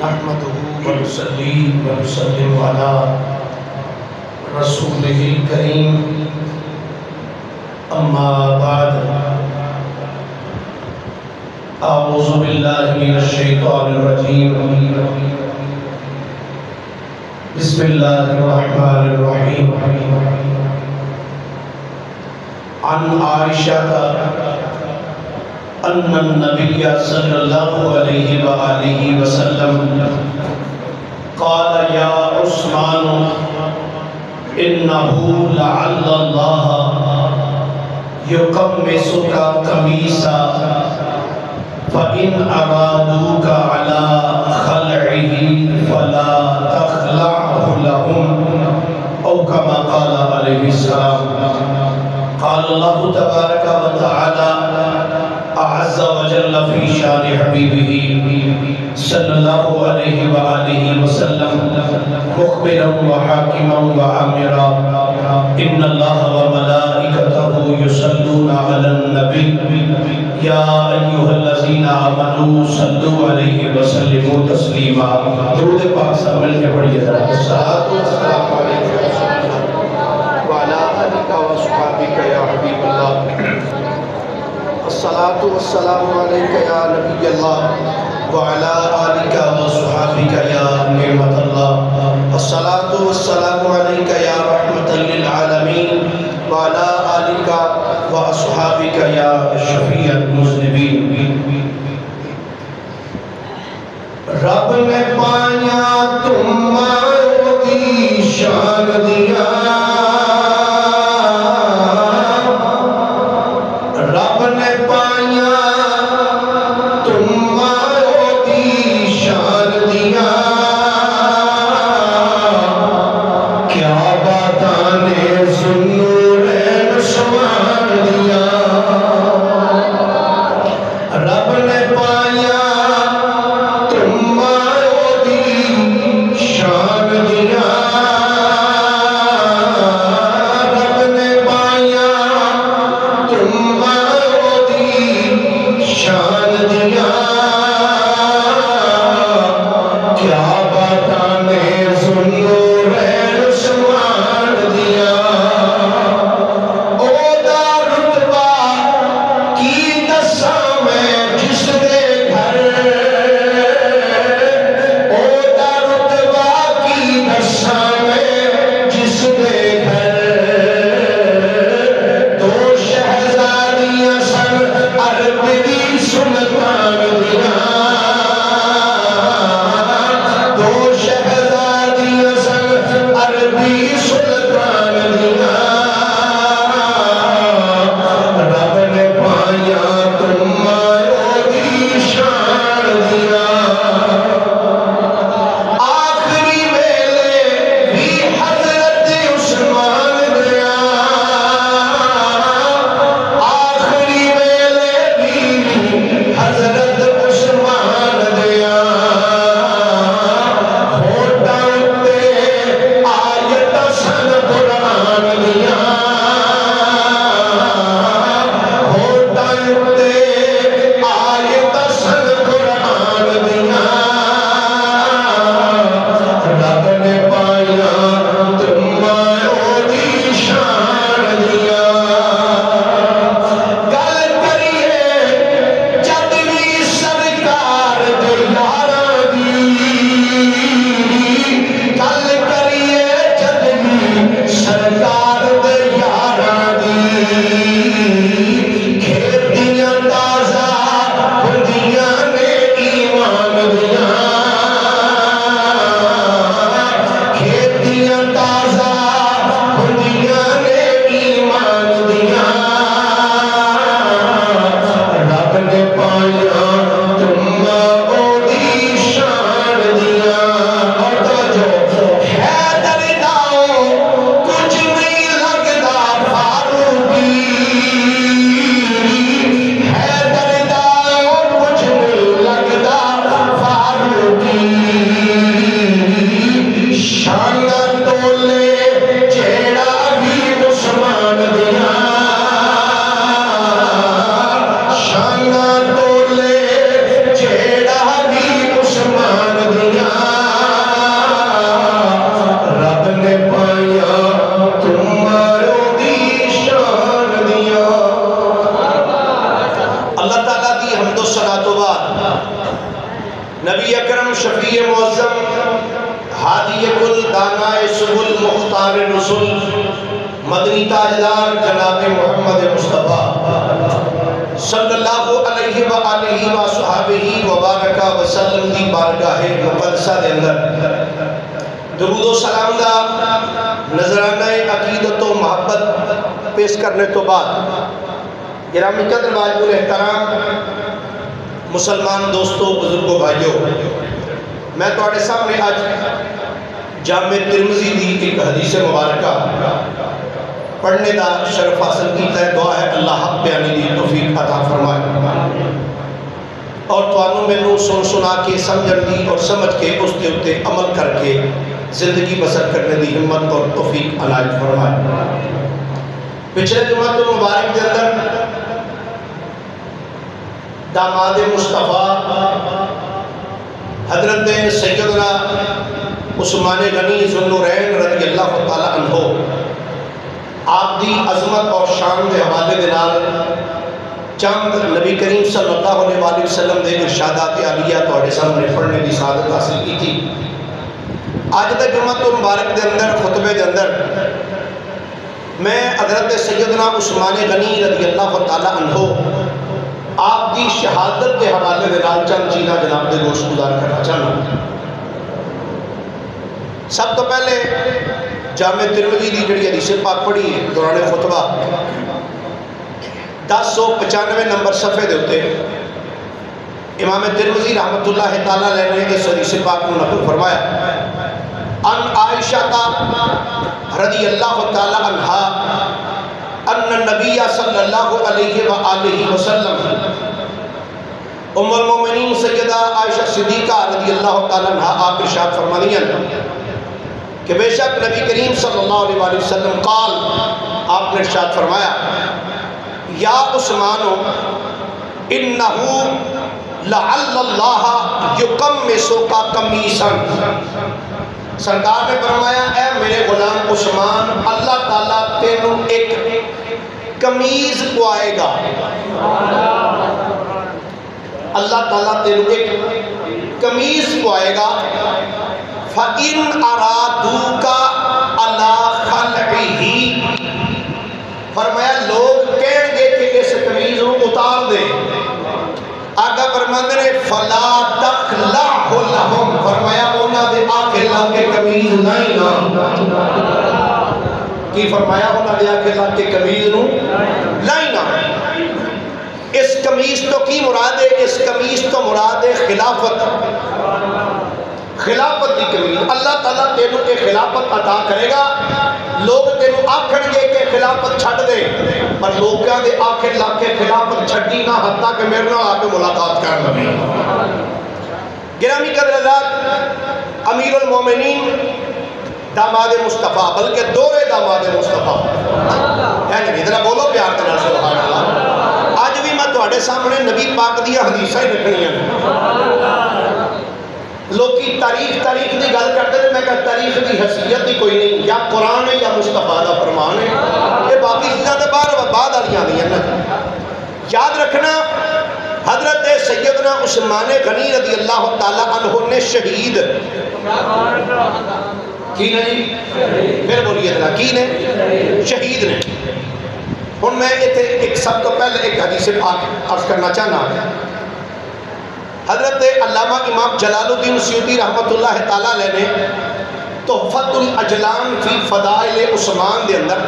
نحمده ونصلي ونسلم على رسوله الكريم أما بعد أعوذ بالله من الشيطان الرجيم بسم الله الرحمن الرحيم عن عائشة أن النبي صلى الله عليه وآله وسلم قال يا عثمان إنه لعل الله يقمصك قميصا فإن أرادوك على خلعه فلا تخلعه لهم أو كما قال عليه السلام. قال الله تبارك وتعالى أعز وجل في شان حبيبه صلى الله عليه وآله وسلم مخبرا وحاكما وعامرا إن الله وملائكته يصلون على النبي يا أيها الذين آمنوا صلوا عليه وسلموا تسليما. درود پاک سب مل کے پڑھیے ذرا. الصلاۃ والسلام علیک وعلی آلک وصحبک یا حبیب اللہ. الصلاۃ والسلام علیک یا نبی اللہ وعلی آلک وصحبک یا نعمت اللہ. الصلاۃ والسلام علیک یا رحمۃ للعالمین وعلی آلک واصحابک یا شفیع المذنبین. رب نے پایا تمہاروں کی شان دیا، رب نے پایا تمہاروں کی شان دیا، کیا باتانے ذوالنورین سمان دیا. رب نے پایا تمہاروں کی شان دیا، اکرم شفیع معظم ہادی کل دانائے سبل مختار رسول مدنی تاجدار جناب محمد مصطفیٰ صلی اللہ علیہ وآلہ وصحابہ وبارکہ وسلم دی بارگاہ مقدسہ دے اندر درود و سلام دا نظرانہ عقیدت و محبت پیش کرنے تو بعد گرامی قدر واجب الاحترام مسلمان دوستوں بزرگوں بھائیوں میں تواڈے سامنے آج جامع ترمذی دی ایک حدیث مبارکہ پڑھنے دا شرف حاصل کیتا ہے. دعا ہے اللہ حق بیانی دی توفیق عطا فرمائے اور توانوں میں سن سنا کے سمجھن دی اور سمجھ کے اس کے اتے عمل کر کے زندگی بسر کرنے دی ہمت اور توفیق عنایت فرمائے. پچھلے جمعہ تو مبارک کے اندر داماد مصطفیٰ حضرت سیدنا عثمان غنی ذوالنورین رضی اللہ تعالیٰ عنہ آپ دی عظمت اور شان دے حوالے دے نال چند نبی کریم صلی اللہ علیہ وآلہ وسلم دے ارشادات عالیہ تواڈے سامنے پڑھنے دی سعادت حاصل کی تھی. آج دے جمعہ مبارک دے اندر خطبے دے اندر میں حضرت سیدنا عثمان غنی رضی اللہ تعالیٰ عنہ آپ دی شہادت کے حوالے دے نال چند چیزاں جناب دے گوش گزار کرنا چاہنا. سب تو پہلے جامع ترمذی دی جڑی حدیث پاک پڑھی ہے دوران خطبہ 1095 نمبر صفحے دے ہوتے امام ترمذی رحمت اللہ تعالیٰ علیہ نے اس حدیث پاک کو نقل فرمایا ان عائشہ رضی اللہ تعالیٰ عنہا ان النبی صلی اللہ علیہ وآلہ وسلم ام المومنین سیدہ عائشہ صدیقہ رضی اللہ تعالیٰ عنہا آپ ارشاد فرمانیاں کہ بے شک نبی کریم صلی اللہ علیہ وآلہ وسلم قال آپ نے ارشاد فرمایا یا عثمانو انہو لعل اللہ یقمسو کا کمیسن. سرکار نے فرمایا اے میرے غلام عثمان اللہ تعالیٰ تینوں ایک کمیز کو آئے گا. اللہ تعالیٰ تینوں ایک کمیز کو آئے گا. فَإِنْ أَرَادُوكَ عَلَىٰ خَلْعِهِ فرمایا لوگ کہیں گے کہ اس کمیز کو اتار دے. آگا فرماندے نے فَلَا تَخْلَعْهُ لَهُمْ فرمایا انہاں دے آنکھیں لگ کے کمیز نہیں نا کی فرمایا انہاں دے آنکھیں لگ کے کمیز نہیں نا. اس کمیز تو کی مراد ہے؟ اس کمیز تو مراد ہے خلافت. خلافت دی کمیز اللہ تعالیٰ تینوں کے خلافت عطا کرے گا. لوگ تینوں آکھن گے کہ خلافت چھڑ دے پر لوگ کیا دے آخر لگ کے خلافت چھڑی نہ حتیٰ کہ میرے نہ آکے ملاقات کر لگے. گرامی قدر حضرات امیر المومنین داماد مصطفیٰ بلکہ دورے داماد مصطفیٰ یعنی ادھر بولو پیار کرنا سبحان اللہ. آج بھی میں تواڈے سامنے نبی پاک دیا حدیثہ ہی رکھنی ہیں. لوگ کی تاریخ دی گل کرتے ہیں. میں کہا تاریخ دی حیثیت ہی کوئی نہیں. یا قرآن ہے یا مصطفیٰ دا فرمان ہے. یہ باقی چیزاں تے باہر بعد والیاں دیا نا. یاد رکھنا حضرت سیدنا عثمان غنی رضی اللہ تعالیٰ عنہ نے شہید کی نے جی پھر بولیے ذرا کی نے شہید نے. ہن میں ایک سب تو پہلے ایک حدیث پاک عرض کرنا چاہنا. حضرت علامہ امام جلال الدین سیوطی رحمت اللہ تعالیٰ علیہ نے تحفۃ الاجلان فی فضائل عثمان دے اندر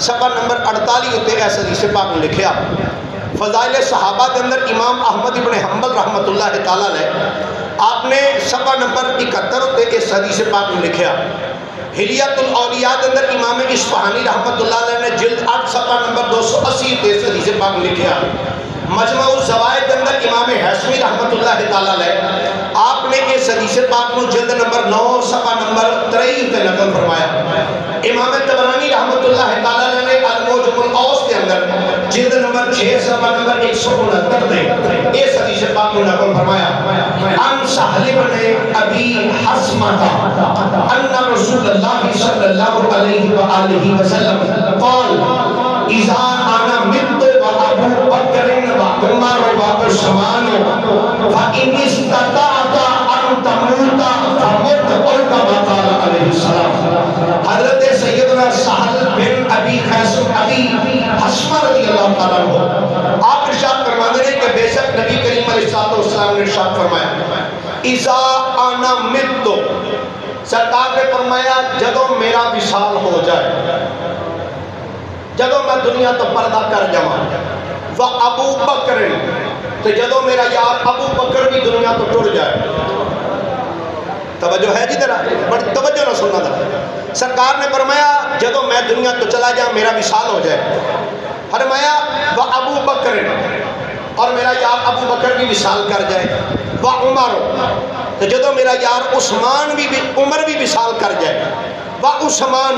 صفحہ نمبر 48 ہوتے ایسا حدیث پاک نے لکھیا. فضائل صحابہ دے اندر امام احمد ابن حنبل رحمت اللہ تعالیٰ علیہ آپ نے صفحہ نمبر 71 ہوتے اس حدیث پاک نے لکھیا. حلیت الاولیاء دے اندر امام اصفہانی رحمت اللہ علیہ نے جلد 8 صفحہ نمبر 280 ہوتے اس حدیث پاک نے لکھیا. مجمع الزوائد اندر امام حیثمی رحمت اللہ تعالیٰ علیہ آپ نے اس حدیث پاک کو جلد نمبر 9 صفحہ نمبر 23 تے نقل فرمایا. امام طبرانی رحمت اللہ تعالیٰ علیہ نے المعجم الاوسط کے اندر جلد نمبر 6 صفحہ نمبر 169 تے اس حدیث پاک کو نقل فرمایا. ان سہل بن ابی حسمہ ان رسول اللہ صلی اللہ علیہ وآلہ وسلم قال اذا انا مت وابو بکر وعمر وعثمان فان استطعت ان اذا انا مت، سرکار نے فرمایا جدو میرا وصال ہو جائے، جدو میں دنیا تو پردہ کر جاواں، و ابو بکر، تو جدو میرا یار ابو بکر بھی دنیا تو ٹر جائے. توجہ ہے جی ذرا، بڑی توجہ نہ سننا ذرا. سرکار نے فرمایا جدو میں دنیا تو چلا جاؤں، میرا وصال ہو جائے، فرمایا و ابو بکر، اور میرا یار ابو بکر بھی وصال کر جائے، و عمر، تو جدو میرا یار عثمان بھی عمر بھی وصال کر جائے، و عثمان،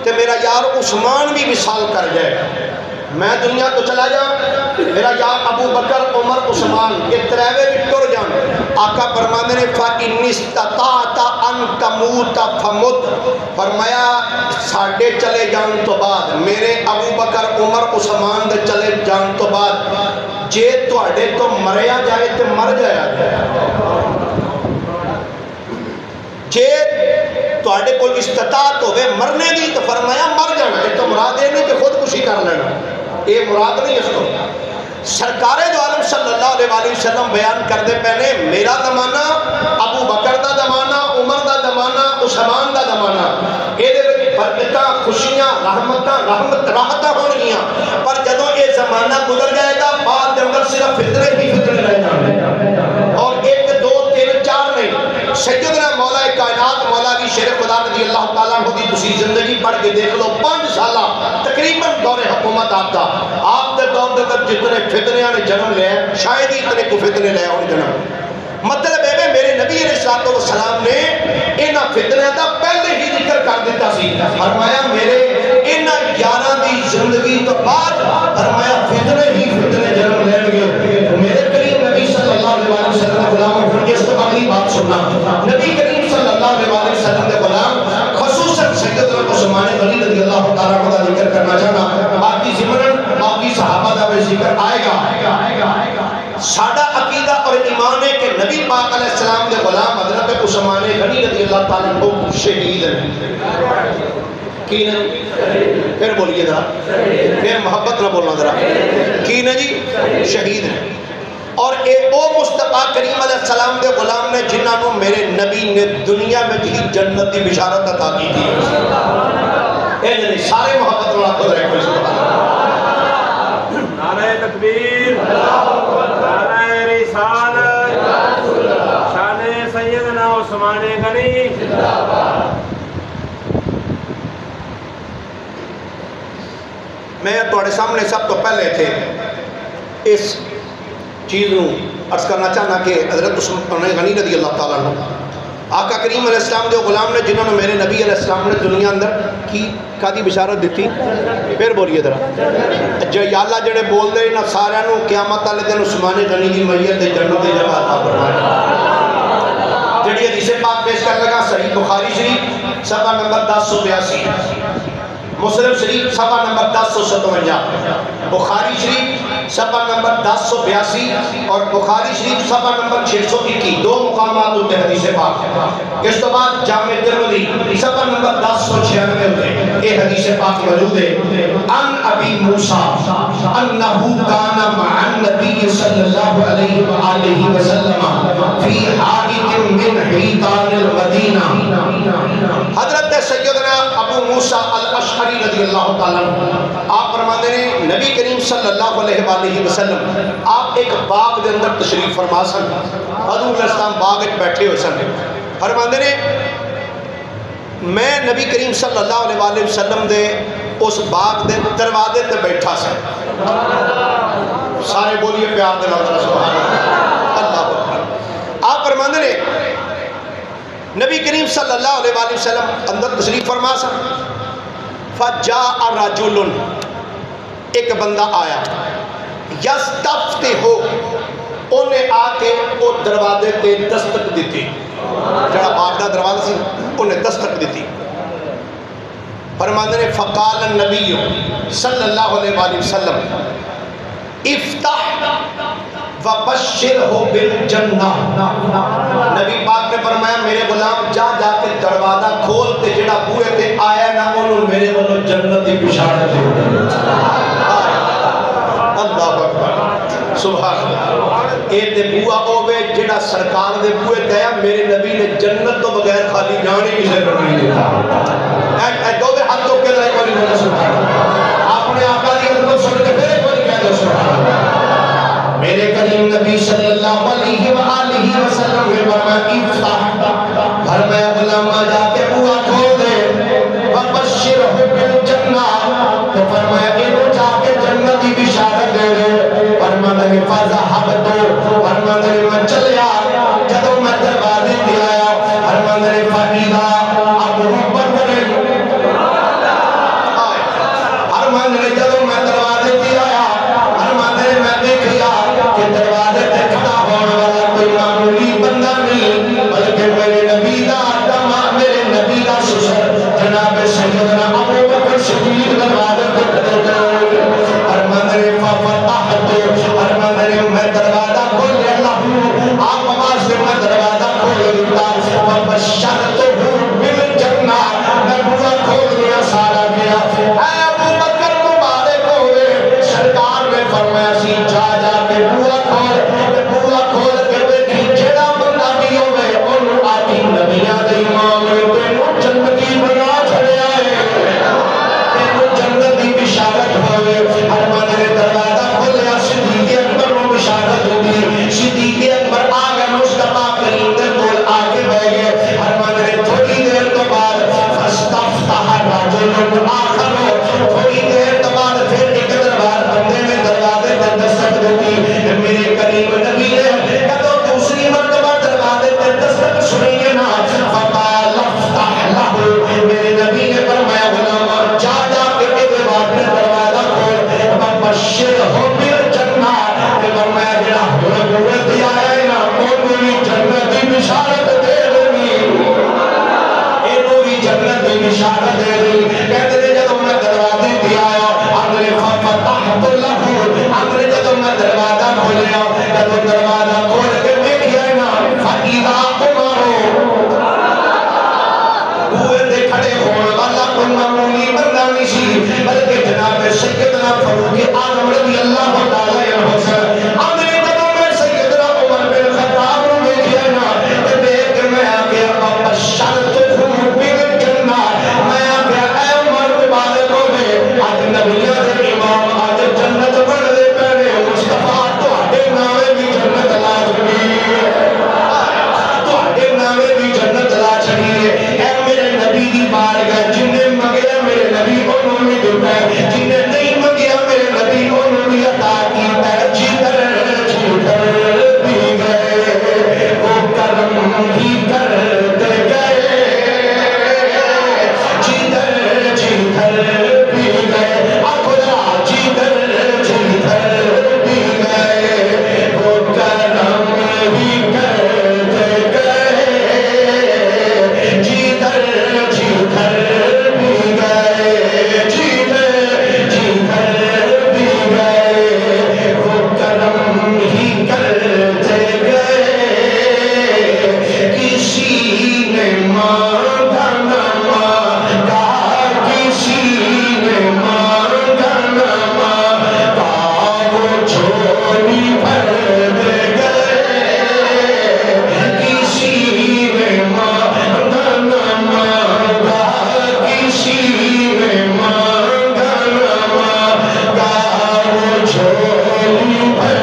تو میرا یار عثمان بھی وصال کر جائے، میں دنیا تو چلا جاؤں، میرا یار ابو بکر عمر عثمان یہ تریوے بھی ٹر جان. آقا فرماندے نے فَإِنِ اسْتَطَعْتَ أَن تَمُوتَ فَمُتْ، فرمایا ساڈے چلے جان تو بعد، میرے ابو بکر عمر عثمان دے چلے جان تو بعد جے تواڈے تو مریا جائے تے مر جایا جائے، جے تواڈے کول استطاعت ہوئے مرنے دی تو فرمایا مر جانا. یہ تو مراد یہ نہیں کہ خودکشی کر لینا، یہ مراد نہیں اس کو. سرکار دو عالم صلی اللہ علیہ وآلہ وسلم بیان کردے پہنے میرا زمانہ، ابو بکر دا زمانہ، عمر دا زمانہ، عثمان دا زمانہ، یہ دے برکتاں، خوشیاں، راحتاں ہون گیاں، پر جدوں یہ زمانہ گزر جائے گا بعد دے اندر صرف فتنے ہی فتنے رہ جانے، اور ایک دو تین چار نہیں. سیدنا مولا کائنات مولا کی شیر خدا رضی اللہ تعالیٰ عنہ دی تسی زندگی پڑھ کے دیکھ لو، 5 سالہ تقریباً دور حکومت آپ دا، آپ دے دور دے در جتنے فتنیاں نے جنم لے شاید ہی اتنے کو فتنے لے ہونے جنم. مطلب ہے میرے نبی علیہ السلام نے انہاں فتنیاں دا پہلے ہی ذکر کر دیتا سی. فرمایا میرے انہاں یاراں دی زندگی تو بعد فرمایا فتنے ہی فتنے جنم لے گئے. میرے کریم نبی صلی اللہ علیہ وسلم غلام ہوں اس تو اگلی بات سننا. نبی کریم صلی اللہ علیہ وسلم کے غلام خصوصاً سیدنا عثمان غنی رضی اللہ تعالیٰ عنہ کا ذکر کرنا چاہنا، باقی ضمن باقی صحابہ دا بھی ذکر آئے گا. سادہ عقیدہ اور ایمان ہے کہ نبی پاک علیہ السلام کے غلام حضرت عثمان غنی رضی اللہ تعالیٰ عنہ شہید ہیں. کی نہیں؟ پھر بولیے ذرا، پھر محبت نہ بولنا ذرا. کی نہیں جی؟ شہید ہیں. اور او مصطفیٰ کریم علیہ السلام دے غلام نے جنہاں نو میرے نبی نے دنیا میں ہی جنت دی بشارت عطا کی تھی. اے جنہی سارے محبت والا خود رہے کوئی سبحان اللہ. نعرہ تکبیر، نعرہ رسالت، شان سیدنا عثمان غنی. میں تواڈے سامنے سب تو پہلے تھے اس چیز نو عرض کرنا چاہنا کہ حضرت عثمان غنی رضی اللہ تعالیٰ عنہ آقا کریم علیہ السلام دے غلام نے جنہوں نے میرے نبی علیہ السلام نے دنیا اندر کی قادی بشارت دیتی. پھر بولیے ذرا جو یا اللہ جڑے بول دے نہ سارے نو قیامت والے دن عثمان غنی دی میت دے جنت دی جگہ عطا فرمائے. جڑی حدیث پاک پیش کر لگا صحیح بخاری شریف صفحہ نمبر 1082، مسلم شریف صفحہ نمبر 1057، بخاری شریف صفحہ نمبر 1082 اور بخاری شریف صفحہ نمبر 621، 2 مقامات ہوتے حدیث پاک. اس تو بعد جامع ترمذی صفحہ نمبر 1096 ہوتے یہ حدیث پاک موجود ہے. ان ابی موسیٰ انہو کان مع النبی صلی اللہ علیہ وآلہ وسلم فی حائط من حیطان المدینہ. حضرت سیدنا ابو موسیٰ الاشعری رضی اللہ تعالیٰ عنہ آپ فرماتے ہیں نبی کریم صلی اللہ علیہ وآلہ وسلم آپ ایک باغ دے اندر تشریف فرما سن. حضور علیہ السلام باغ ایک بیٹھے ہوئے سن. فرماتے ہیں میں نبی کریم صلی اللہ علیہ وآلہ وسلم دے اس باغ دے دروازے تے بیٹھا سن. سارے بولیے پیار دے نال سبحان اللہ. آپ فرماتے ہیں نبی کریم صلی اللہ علیہ وآلہ وسلم اندر تشریف فرما سن. فجاء رجل، ایک بندہ آیا، یستفتح، انہیں آ کے وہ دروازے تے دستک دیتی. جڑا باغ دا دروازہ سی انہیں دستک دیتی. فرماندے نے فقال النبی صلی اللہ علیہ وآلہ وسلم افتح وبشرہ بالجنہ. نبی پاک نے فرمایا میرے غلام جا جا کے دروازہ کھول تے جڑا بوئے تے آیا نا انہوں میرے والوں جنت دی بشارت دے. اللہ اکبر سبحان اللہ. اے تے بوا ہوے جڑا سرکار دے بوئے دیا میرے نبی نے جنت تو بغیر خالی جان ہی کسے پر نہیں دیتا اے دو دے ہاتھ تو کے لئے کوئی نہیں سبحان آپ نے آقا دی عظمت سن کے پھر کوئی کہہ دو سبحان میرے کریم نبی صلی اللہ علیہ وآلہ وسلم نے فرمایا افتح فرمایا غلام جا کے بوا کھول دے وبشرہ بالجنہ تو فرمایا انہوں جا کے جنت کی بشارت دے دے فرمایا فذهبت فرمایا میں چلیا جدوں میں دروازے پہ آیا فرمایا فاذا ابو بکر فرمایا جدوں میں دروازے پہ آیا فرمایا میں دیکھیا کہ دروازے پہ کھڑا ہونے والا کوئی معمولی بندہ نہیں بلکہ میرے نبی دا داماد میرے نبی دا سسر جناب سیدنا ابو بکر صدیق دروازے پہ کھڑے ہوئے فرمایا ففتحت فرمایا میں دروازہ کھول اللہ آپ آواز سے میں دروازہ کھول دیتا فبشرتہ بالجنہ میں بوا کھول دیا سارا گیا اے ابو بکر مبارک ہوئے سرکار نے فرمایا سی جا جا کے بوا کھول کے بیٹھی جڑا بندہ بھی ہوئے انہوں آتی نبیاں دے امام نے تینوں جنتی بنا چھڑے آئے تینوں جنتی بشارت ہوئے فرمایا نے دروازہ کھولیا صدیق اکبر میں بشارت ہوگی صدیق اکبر آگے مصطفیٰ کریم دے کول آگے بہ گئے فرمایا نے تھوڑی دیر تو بعد فاستفتح رجل آخر تھوڑی دیر تو بعد پھر ایک دربار بندے نے دروازے پر دستک دی میرے کریم نبی نے کہا دوسری مرتبہ دروازے پر دستک سنیے نا فقال افتح لہ میرے نبی نے فرمایا غلام جا جا کے میرے بعد میں دروازہ کھول وبشرہ بالجنہ فرمایا جڑا ہوئے دیا ہے نا انہوں بھی جنت کی بشارت دے دینی انہوں بھی جنت کی بشارت دے دینی کہتے ہیں جب میں دروازے دیا اگلے ففتحت لہو اگلے جب میں دروازہ کھولیا جب دروازہ کھول کے دیکھیا نا فَإِذَا عُمَرُ ہوئے دے کھڑے ہونے والا کوئی معمولی بندہ نہیں سی بلکہ جناب سیدنا فاروق اعظم رضی اللہ تعالی عنہ سے اگلے جب میں سیدنا عمر بن خطاب نے دیکھیا نا کہ دیکھ کے میں آگیا وبشرتہ بالجنہ میں آگیا اے عمر مبارک ہوئے آج نبیاں دے امام آج جنت بڑھ دے پہنے مصطفیٰ تو آٹے ناوے بھی جنت لا چھڑی تو آٹے ناوے بھی جنت لا چھڑی اے میرے نبی دی بارگاہ جنہیں مگیا میرے نبی انہوں نے دیتا ہے جنہیں نہیں مگیا میرے نبی انہوں نے عطا کی جدر بھی گئے وہ کرم ہی کرتے گئے جدر بھی گئے اخلا جدر بھی گئے وہ کرم ہی کرتے گئے جدر بھی گئے جدر بھی گئے وہ کرم ہی کرتے گئے کسی نے مانگا نہ مانگا کسی نے مانگا نہ مانگا وہ جھولی بھر دے گئے کسی نے مانگا نہ مانگا کسی نے مانگا نہ مانگا وہ جھولی بھر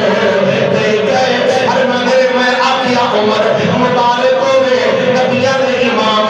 دے گئے ہر مندر میں آقیا عمر مبارک ہوئے نبیان امام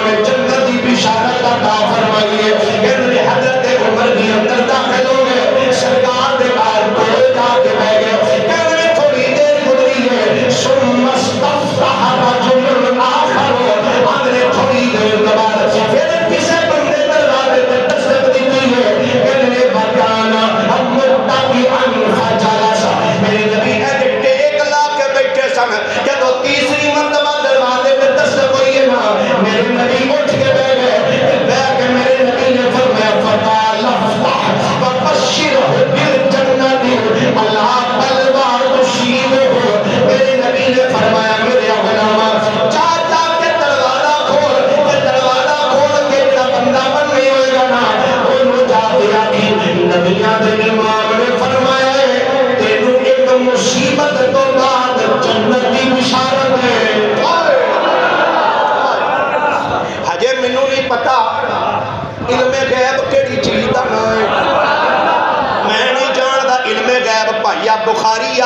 بخاری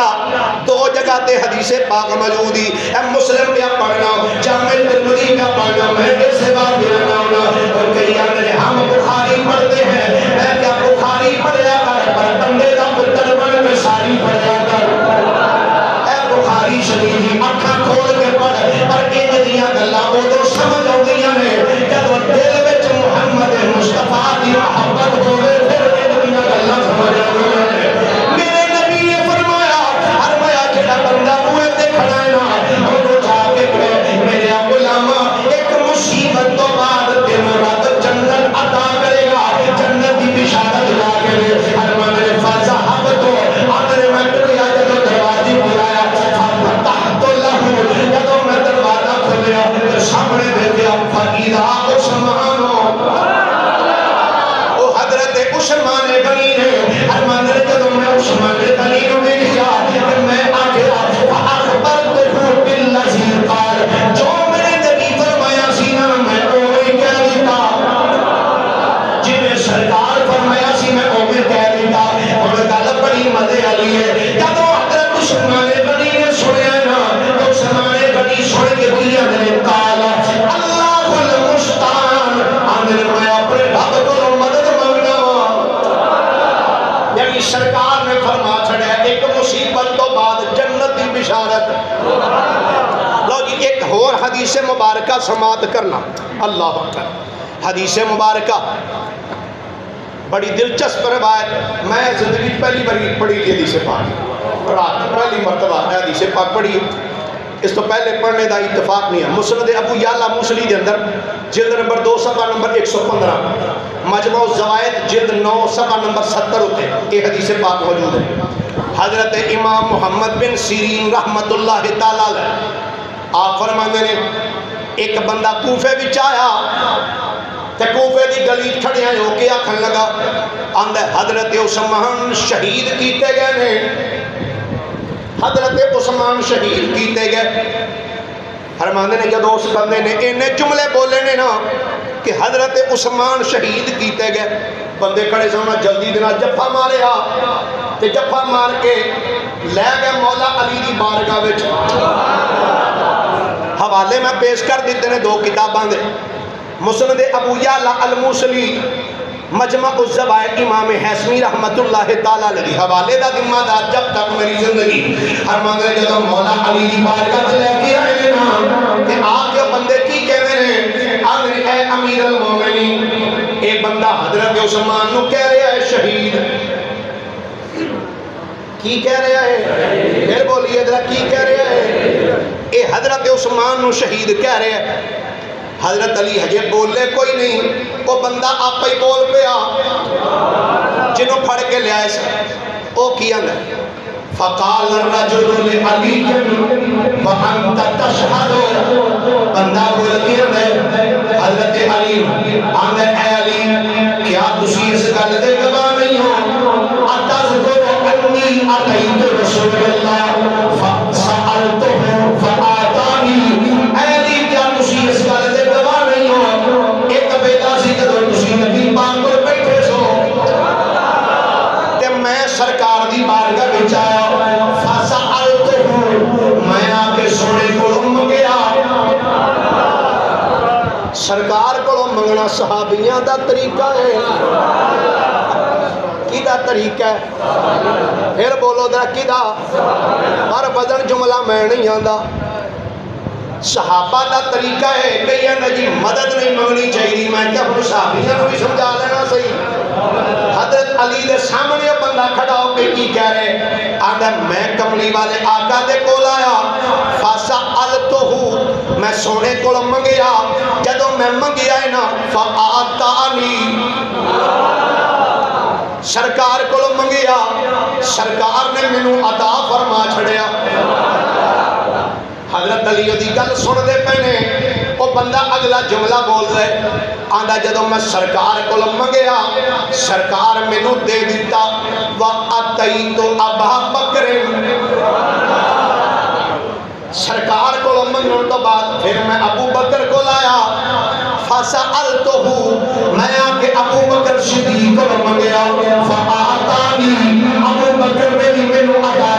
دو جگہ تے حدیث پاک موجود ہی اے مسلم پہ پڑھنا جامع ترمذی پہ پڑھنا میں اس سے بات کرنا اور کئی آنے ہم بخاری پڑھتے ہیں میں کیا بخاری پڑھیا کر پر بندے دا پتر بن میں ساری پڑھیا کر اے بخاری شریف اکھاں کھول کے پڑھ پر ان دیاں گلاں اودوں سمجھ آؤندیاں نے جدوں دل وچ محمد مصطفیٰ دی محبت ہوے پھر ان دیاں گلاں سمجھ آؤندیاں نے میرے نبی نے فرمایا جڑا بندہ بوئے تے کھڑا ہے نا وہ جا کے کہے میرے غلاماں ایک مصیبت تو بعد تینوں رب جنت عطا کرے گا جنت کی بشارت لا کے فرمایا میرے فذهب تو اپنے میں کیا جدوں دروازے کھلایا فتحت له جدوں میں دروازہ کھولیا تے سامنے دیکھا فقیرا عثمان او حضرت عثمان غنی نے فرمایا جدوں میں عثمان غنی کو دیکھا کہ میں آگیا فاخبرته بالذی قال جو میرے نبی فرمایا سی نا میں اوہی کہہ دیتا جنہیں سرکار فرمایا سی میں اوہی کہہ دیتا اور گل بڑی مزے والی ہے جدوں حضرت عثمان غنی نے سنیا نا تو عثمان غنی سن کے کیا نے قال اللہ المستعان آمین میں اپنے رب کو مدد مانگنا یعنی سرکار نے فرما چھڑیا ایک مصیبت تو بعد جنت کی بشارت لو جی ایک اور حدیث مبارکہ سماعت کرنا اللہ اکبر حدیث مبارکہ بڑی دلچسپ روایت میں زندگی پہلی باری پڑھی تھی حدیث پاک رات پہلی مرتبہ حدیث پاک پڑھی اس تو پہلے پڑھنے دا اتفاق نہیں ہے مسند ابو یعلا موصلی دے اندر جلد نمبر 2 صفحہ نمبر 115 مجموع الزوائد جلد 9 صفحہ نمبر 70 ہوتے یہ حدیث پاک موجود ہے حضرت امام محمد بن سیرین رحمت اللہ تعالیٰ آپ فرماندے نے ایک بندہ کوفے وچ آیا تے کوفے دی گلی کھڑیا ہو کے آکھن لگا آندا حضرت عثمان شہید کیتے گئے نے حضرت عثمان شہید کیتے گئے فرماندے نے جدوں اس بندے نے اینے جملے بولے نے نا کہ حضرت عثمان شہید کیتے گئے بندے کھڑے سامنے جلدی دینا جفا ماریا تے جفا مار کے لے گئے مولا علی دی بارگاہ وچ حوالے میں پیش کر دیتے نے دو کتاباں دے مسند ابو یعلا الموصلی مجمع الزوائد امام حیثمی رحمت اللہ تعالیٰ علیہ حوالے دا ذمہ دار جب تک میری زندگی فرماندے جدوں مولا علی دی بارگاہ لے کے آئے نا کہ آ کے بندے کی کہندے نے آندے اے امیر المومنین اے بندہ حضرت عثمان نو کہہ رہا ہے شہید کی کہہ رہا ہے پھر بولیے ذرا کی کہہ رہا ہے اے حضرت عثمان نو شہید کہہ رہا ہے حضرت علی ہجے بولے کوئی نہیں وہ بندہ آپ ہی بول پیا جنہوں پھڑ کے لے آئے سا وہ کیا نا فقال الرجل لعلی وانت تشہد بندہ بول کیا نا حضرت علی آندے اے علی کیا تسی اس گل دے گواہ نہیں ہو اتذکر انی اتیت رسول اللہ فسألتہ فآتانی اے علی کیا تسی اس گل دے گواہ نہیں ہو ایک بیٹا سی جدوں تسی نبی پاک کول بیٹھے سو تے میں سرکار دی بارگاہ وچ آیا فسألتہ میں آ کے سونے کولوں منگیا سرکار کولوں منگنا صحابیاں دا طریقہ ہے کی دا طریقہ ہے پھر بولو ذرا کی دا پر بدن جملہ میں نہیں آندا صحابہ دا طریقہ ہے کئی ہے جی مدد نہیں منگنی چاہیے میں کیا اپنے صحابیوں کو بھی سمجھا لینا صحیح حضرت علی دے سامنے بندہ کھڑا ہو کے کی کہہ رہے آدھا میں کملی والے آقا دے کول آیا فسألتہ میں سونے کول منگیا جدوں میں منگیا ہے نا فآتانی سرکار کول منگیا سرکار نے مینوں عطا فرما چھڑیا حضرت علی دی گل سن دے پہنے وہ بندہ اگلا جملہ بول رہے آندہ جدوں میں سرکار کو منگیا سرکار مینوں دے دیتا وَأَتَيْتُ أَبَا بَكْرٍ سرکار کو منگن تو بعد پھر میں ابو بکر کو لایا فَسَأَلْتُهُ میں آکے ابو بکر صدیق کو منگیا فَآتَانِي ابو بکر میں بھی مینوں عطا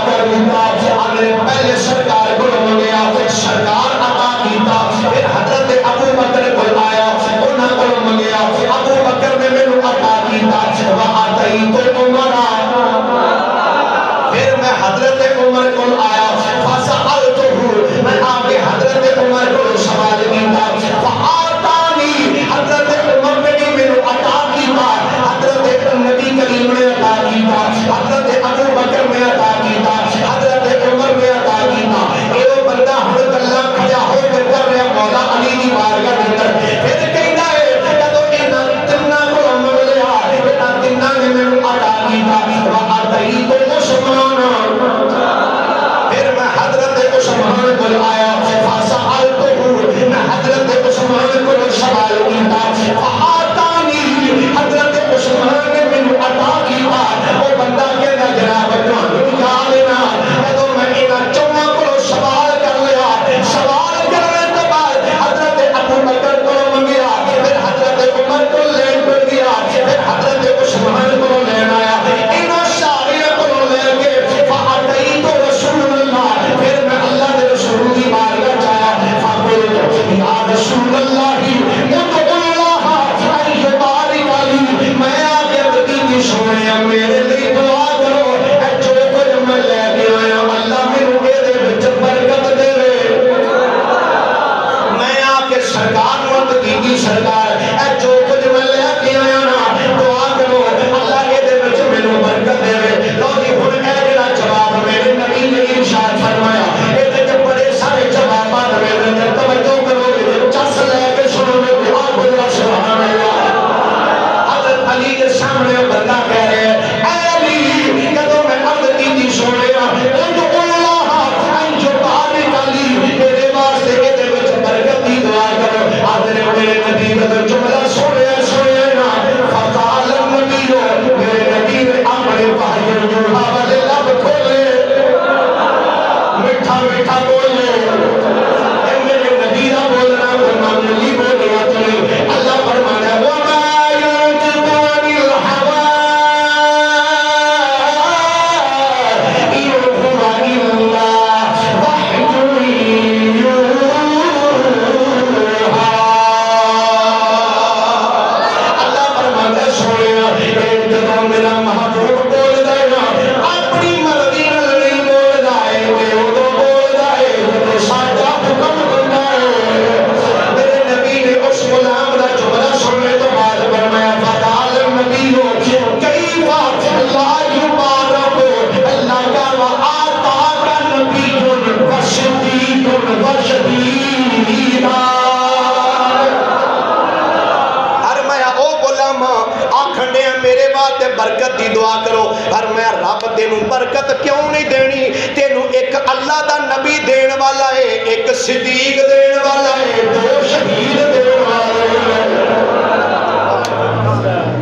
دی دعا کرو۔ پر میں رب تینوں برکت کیوں نہیں دینی؟ تینوں ایک اللہ دا نبی دین والا ہے، ایک صدیق دین والا ہے، دو شہید دین والا ہے۔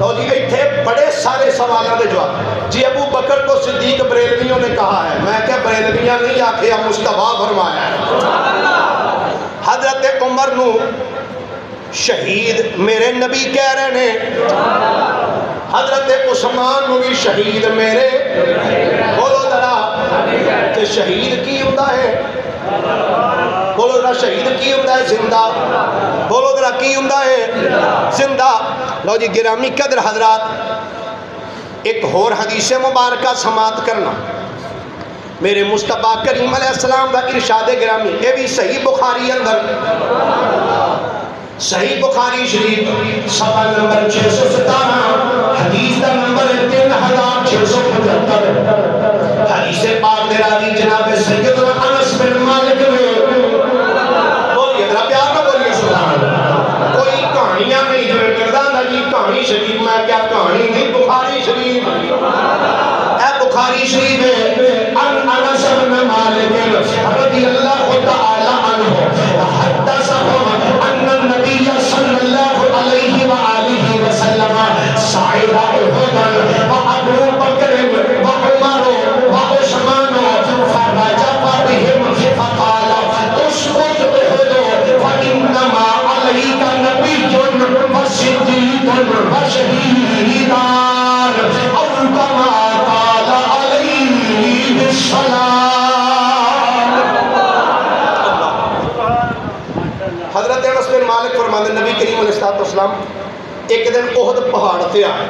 تو جی ایتھے بڑے سارے سوالوں دے جواب۔ جی ابو بکر کو صدیق بریلویوں نے کہا ہے، میں کہ بریلویاں نہیں آکھیا، مصطفیٰ فرمایا ہے۔ حضرت عمر نو شہید میرے نبی کہہ رہے ہیں، حضرت عثمان نو بھی شہید میرے، بولو ذرا کہ شہید کی ہوتا ہے؟ بولو ذرا شہید کی ہوتا ہے؟ زندہ۔ بولو ذرا کی ہوتا ہے؟ زندہ۔ لو جی گرامی قدر حضرات، ایک اور حدیث مبارکہ سماعت کرنا۔ میرے مصطفیٰ کریم علیہ السلام کا ارشاد گرامی، یہ بھی صحیح بخاری اندر، صحیح بخاری شریف صفحہ نمبر 617، حدیث کا نمبر 3675۔ حدیث پاک دے راوی جناب سیدنا انس بن مالک نے، بولیے ذرا پیار میں بولیے سبحان اللہ۔ کوئی کہانیاں نہیں جو کردا نا جی کہانی شریف، میں کیا کہانی نہیں، بخاری شریف، اے بخاری شریف ہے۔ ان انس بن مالک رضی اللہ تعالی عنہ حدثهم ان النبي صلی اللہ علیہ وآلہ وسلم صعد احد وابو بکر وعمر وعثمان فرجف بهم فقال اسقط احد فانما عليك نبي وصديق وشهيدان او كما قال عليه السلام۔ حضرت انس بن مالک فرماتے نبی کریم علیہ السلام ایک دن احد پہاڑ تے آئے۔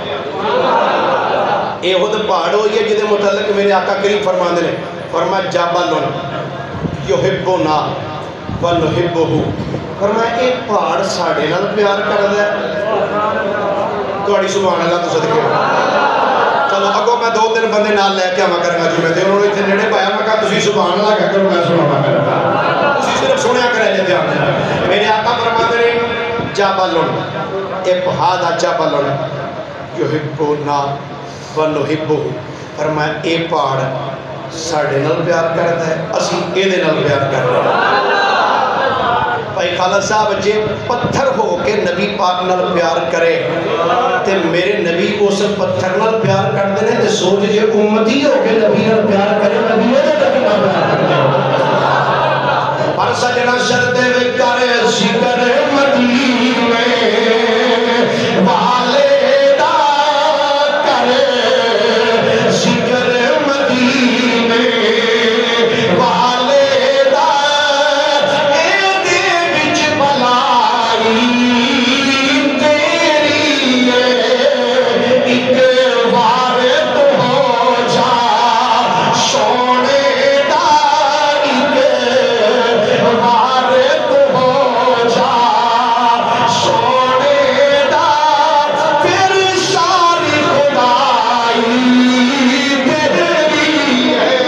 یہ احد پہاڑ ہوئی ہے جہدے متعلق میرے آقا کریم فرماتے ہیں، فرمایا جبل یحبنا ونحبہ، فرمایا ایک پہاڑ ساڑے نال پیار کردا ہے۔ تہاڈی سبحان اللہ تو صدقے چلو اگوں میں 2-3 بندے نال لے کے آواں کرنا جی، میں تے انہوں نے اتنے نیڑے پایا، میں کہا تسی سبحان اللہ کہہ کرو، میں سبحان اللہ کروں، تسی صرف سنیا کرے جے دھیان دے۔ میرے آقا فرماتے ہیں جبل ابہاد جبل یحبنا ونحبہ، فرمایا اے پہاڑ ساڈے نال پیار کردا ہے، اسی اے دے نال پیار کردے ہیں۔ بھائی خالد صاحب جے پتھر ہو کے نبی پاک نال پیار کرے تے میرے نبی اس پتھر نال پیار کرتے ہیں، تے سوچ جے امتی ہو کے نبی نال پیار کرے، نبی نال پیار کرتے ہیں۔ پر سجنا شرط وے کرے ذکر مدینے والے دا، کرے ذکر مدینے والے دا، اے دے وچ بلائی تیری ہے، ایک بار تو ہو جا سونے دا، ایک بار تو ہو جا سونے دا، پھر ساری خدائی تیری ہے۔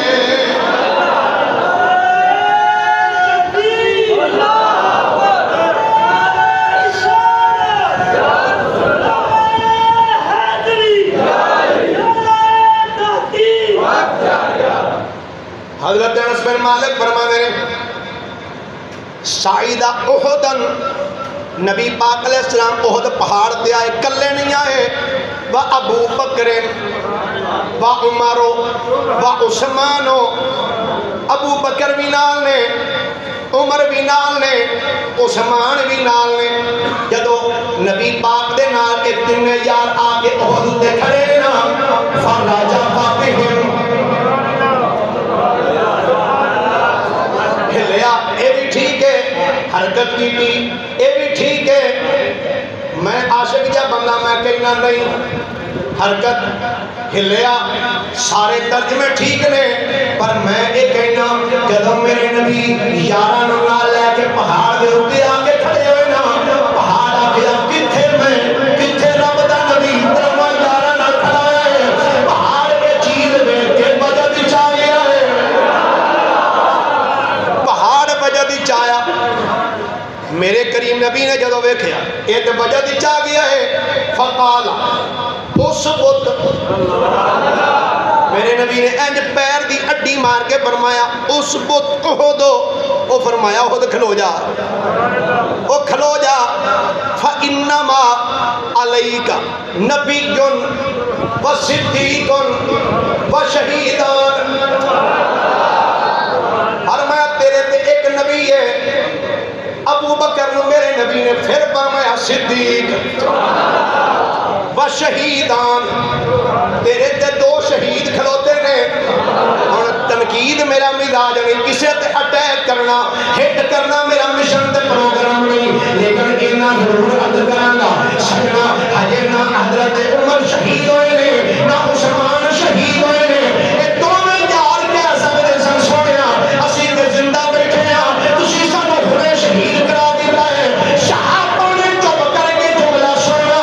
حضرت انس بن مالک فرماتے ہیں صعد احدن، نبی پاک علیہ السلام احد پہاڑ تے آئے، کلے نہیں آئے، و ابو بکر و عمر و عثمان، ابو بکر بھی نال نے، عمر بھی نال نے، عثمان بھی نال نے۔ جدو نبی پاک دے نال ایک دن میں یار آگے احد تے کھڑے نا، فرجف بهم، ہلیا، اے بھی ٹھیک ہے، حرکت کی بھی اے بھی ٹھیک ہے، میں عاشق جا بندہ میں کہنا نہیں، حرکت ہلیا، سارے ترجمے ٹھیک نے، پر میں ایک کہنا جدو میرے نبی یارہ نال لے کے پہاڑ دے ہوتے آگے کھڑے ہوئے نا، پہاڑ آگے اب کتھے میں کتھے رب دا نبی ترما یارہ نال کھڑا ہے، پہاڑ کے چیز میں کے بجد چاہ گیا ہے، پہاڑ بجد چایا۔ میرے کریم نبی نے جدو ویکھیا یہ تو بجد چاہ گیا ہے، فقال اس بت میرے نبی نے انج پیر دی اڈی مار کے فرمایا اس بت احد وہ فرمایا احد کھلو جا وہ کھلو جا فَإِنَّمَا عَلَيْكَ نَبِيٌّ وَصِدِّيقٌ وَشَهِيدٌ فرمایا تیرے تے ایک نبی ہے ابو بکر نو میرے نبی نے پھر فرمایا صدیق وشہیدان تیرے تے دو شہید کھلوتے نے اور تنقید میرا مزاج نہیں کسے تے اٹیک کرنا ہٹ کرنا میرا مشن تے پروگرام نہیں لیکن اینا ضرور عدل کرانگا سجنا حجر نہ حضرت عمر شہید ہوئے نے نہ عثمان شہید ہوئے نے اے دونوں یار کیا سکتے سن سوڑیا اسی تے زندہ بیٹھے ہیں تسی سانو ہونے شہید کرا دیتا ہے صحابہ نے چپ کر کے جملہ سونا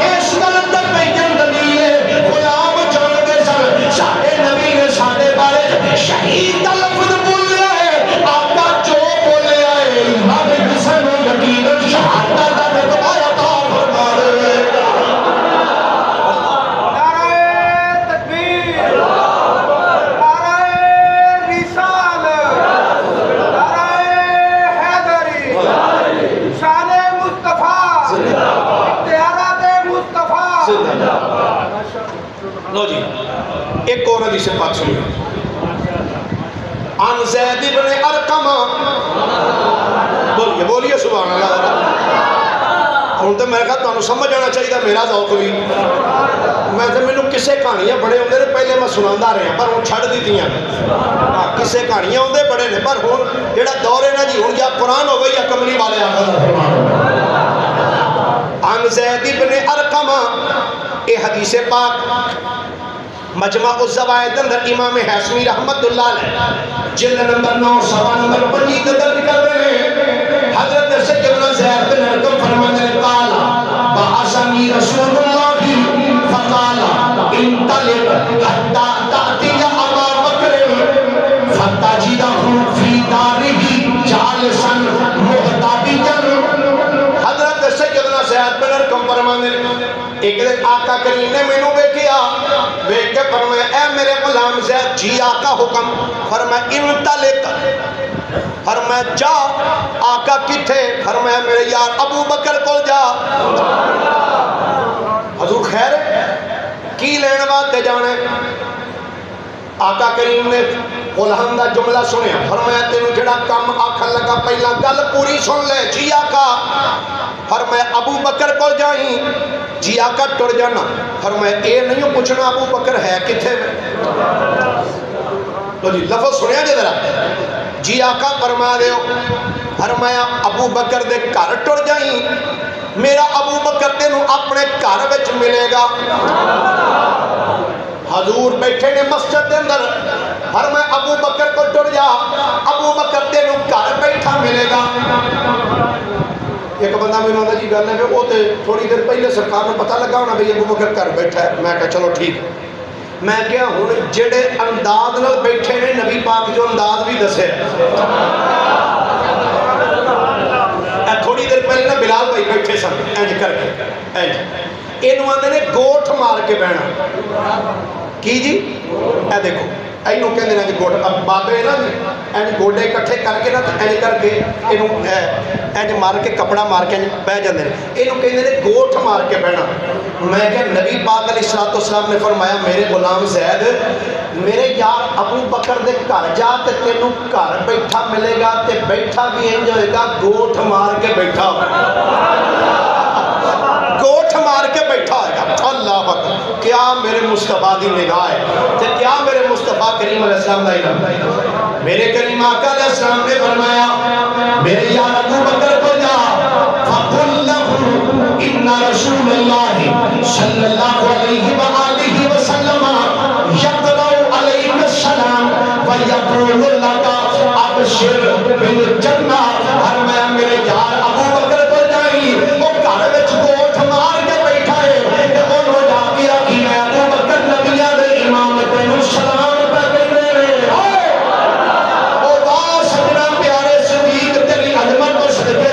اس غلط تک بیجن دلیل ہے غلام جانتے سن ساڑھے نبی نے ساڑھے بارے شہید کا لفظ بولیا ہے آقا جو بولیا ہے امام حسن و یقین شہادت کا رتبہ عطا فرما دے لو جی ایک اور حدیث پاک سنیے عن زید بن ارقم بولیے سبحان اللہ ہوں تو میرے کہا تو سمجھ آنا چاہیے میرا ذوق بھی میں تو مینوں کسے کہانیاں بڑے ہوندے نے پہلے میں سناندا رہا پر ہوں چھڑ دیتیاں کسے کہانیاں ہوندے بڑے نے پر ہوں جڑا دور ہے نا جی ہوں یا قرآن ہوگا یا کملی والے آقا عن زید بن ارقم اے حدیث پاک مجمع الزوائد اندر امام حسمی رحمت اللہ علیہ جلد نمبر 9 صفحہ نمبر 25 درج کر رہے ہیں حضرت سیدنا زید بن ارقم فرماتے ہیں قال بعثنی رسول اللہ فقال انطلق حتى تأتي ابا بکر فتجدہ فی دارہ جالسا محتبیا حضرت سیدنا زید بن ارقم فرماتے ہیں ایک دن آقا کریم نے میں نو بیکیا بیک کے فرمایا اے میرے غلام زید جی آقا حکم فرمایا انطلق فرمایا جا آقا کتھے فرمایا میرے یار ابو بکر کو جا حضور خیر کی لین بات جانے آقا کریم نے غلام دا جملہ سنیا فرمایا تینوں جڑا کم آکھن لگا پہلا گل پوری سن لے جی آقا فرمایا ابو بکر کو جائیں جی آقا ٹر جانا فرمایا اے نہیں پوچھنا ابو بکر ہے کتھے میں تو جی لفظ سنیا جی ذرا جی آقا فرما دیو فرمایا ابو بکر دے گھر ٹر جائیں میرا ابو بکر تینوں اپنے گھر وچ ملے گا حضور بیٹھے نے مسجد کے اندر فرمایا ابو بکر کو ٹر جا ابو بکر تینوں گھر بیٹھا ملے گا ایک بندہ میں نے جی گل ہے کہ وہ تے تھوڑی دیر پہلے سرکار نے پتہ لگا ہونا بھئی ابو بکر گھر بیٹھا ہے میں کہا چلو ٹھیک میں کیا ہوں جڑے انداز نال بیٹھے نے نبی پاک جو انداز بھی دسے تھوڑی دیر پہلے نا بلال بھائی بیٹھے سن انج کر کے انج انہوں آندے نے گوٹھ مار کے بہنا کی جی اے دیکھو اینو کہندے نا کہ گوٹ اب بابے نا انج گوڈے اکٹھے کر کے نا انج کر کے اینو انج مار کے کپڑا مار کے بہ جاندے نے اینو کہندے نے گوٹھ مار کے بہنا میں کہ نبی پاک علیہ الصلوۃ والسلام نے فرمایا میرے غلام زید میرے یار ابو بکر دے گھر جا تے تینوں گھر بیٹھا ملے گا تے بیٹھا بھی انج ہوئے گا گوٹھ مار کے بیٹھا گوٹھ مار کے بیٹھا ہے اللہ اکبر کیا میرے مصطفیٰ دی نگاہ ہے تے کیا میرے مصطفیٰ کریم علیہ السلام دا علم میرے کریم آقا علیہ السلام نے فرمایا میرے یار ابو بکر کو جا فقل له ان رسول اللہ صلی اللہ علیہ وآلہ وسلم یقرأ علیک السلام ویقول لک ابشر بالجنہ فرمایا میرے یار ابو بکر کو جائیں وہ گھر وچ گوٹھ مار کے بیٹھا ہے کہ انہوں جا کے رکھی میں ابو بکر نبیہ دے امام تینوں سلام پہ کہنے رہے او واہ سجنا پیارے صدیق تیری عظمت و صدقہ